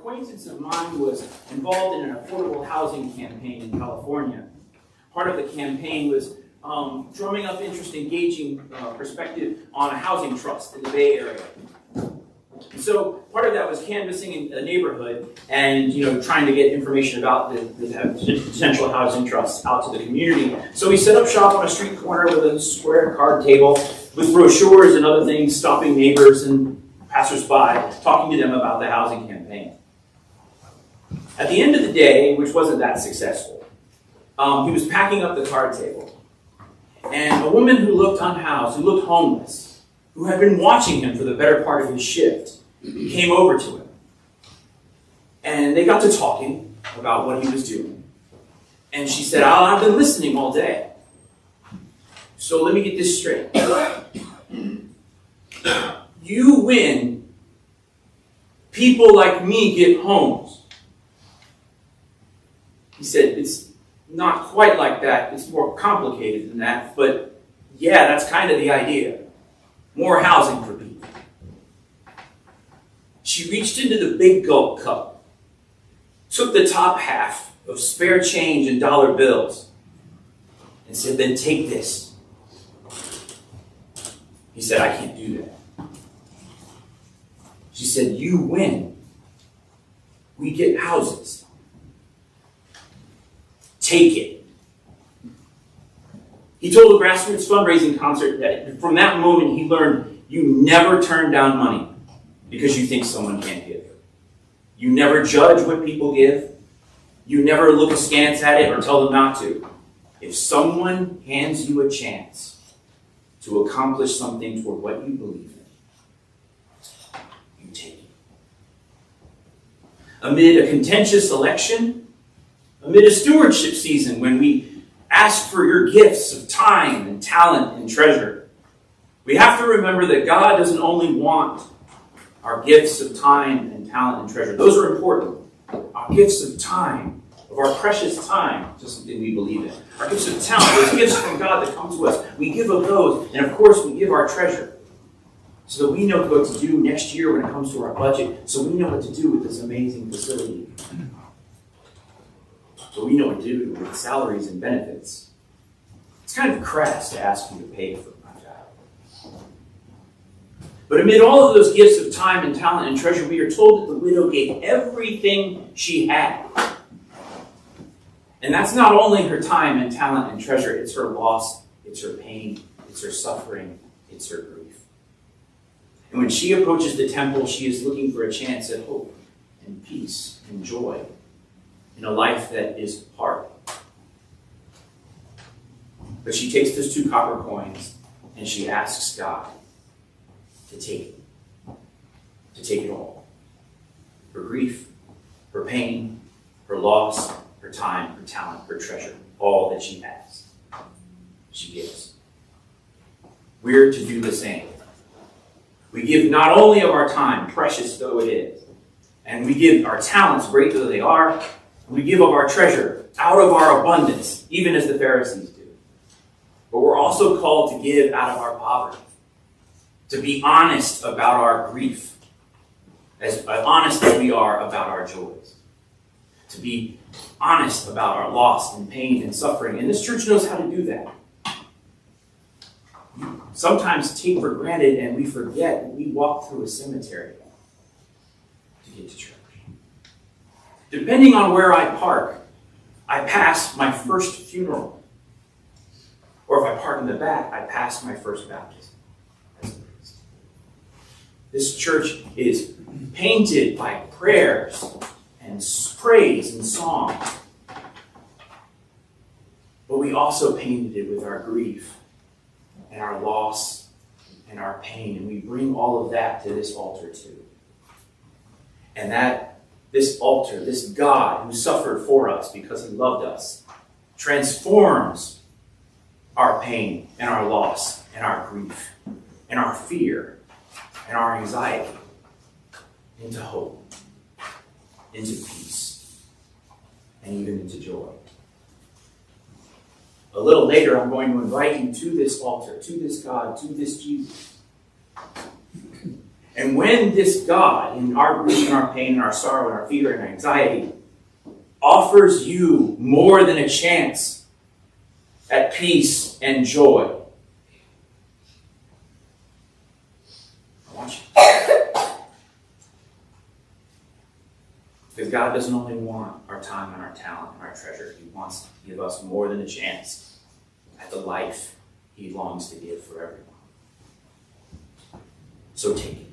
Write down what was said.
acquaintance of mine was involved in an affordable housing campaign in California. Part of the campaign was drumming up interest, engaging perspective on a housing trust in the Bay Area. And so part of that was canvassing in a neighborhood and trying to get information about the potential housing trust out to the community. So we set up shop on a street corner with a square card table with brochures and other things, stopping neighbors and passersby, talking to them about the housing campaign. At the end of the day, which wasn't that successful, he was packing up the card table. And a woman who looked unhoused, who looked homeless, who had been watching him for the better part of his shift, came over to him. And they got to talking about what he was doing. And she said, I've been listening all day. So let me get this straight. You win, people like me get homes. He said, it's not quite like that. It's more complicated than that. But yeah, that's kind of the idea. More housing for people. She reached into the big gulp cup, took the top half of spare change and dollar bills, and said, then take this. He said, I can't do that. She said, you win. We get houses. Take it. He told a grassroots fundraising concert that from that moment he learned you never turn down money because you think someone can't give. You never judge what people give. You never look askance at it or tell them not to. If someone hands you a chance to accomplish something toward what you believe in, you take it. Amid a contentious election, amid a stewardship season when we ask for your gifts of time and talent and treasure, we have to remember that God doesn't only want our gifts of time and talent and treasure. Those are important. Our gifts of time, of our precious time, is something we believe in. Our gifts of talent, those gifts from God that come to us, we give of those, and of course we give our treasure so that we know what to do next year when it comes to our budget, so we know what to do with this amazing facility. So we know what to do with salaries and benefits. It's kind of crass to ask you to pay for my job. But amid all of those gifts of time and talent and treasure, we are told that the widow gave everything she had. And that's not only her time and talent and treasure, it's her loss, it's her pain, it's her suffering, it's her grief. And when she approaches the temple, she is looking for a chance at hope and peace and joy in a life that is hard. But she takes those 2 copper coins and she asks God to take it all. Her grief, her pain, her loss, her time, her talent, her treasure, all that she has, she gives. We're to do the same. We give not only of our time, precious though it is, and we give our talents, great though they are, we give of our treasure out of our abundance, even as the Pharisees do. But we're also called to give out of our poverty, to be honest about our grief, as honest as we are about our joys, to be honest about our loss and pain and suffering. And this church knows how to do that. We sometimes take for granted and we forget that we walk through a cemetery to get to church. Depending on where I park, I pass my first funeral. Or if I park in the back, I pass my first baptism. This church is painted by prayers and praise and song. But we also painted it with our grief and our loss and our pain. And we bring all of that to this altar too. And this altar, this God who suffered for us because he loved us, transforms our pain and our loss and our grief and our fear and our anxiety into hope, into peace, and even into joy. A little later, I'm going to invite you to this altar, to this God, to this Jesus. And when this God, in our grief and our pain and our sorrow and our fear and our anxiety, offers you more than a chance at peace and joy, I want you. Because God doesn't only want our time and our talent and our treasure. He wants to give us more than a chance at the life He longs to give for everyone. So take it.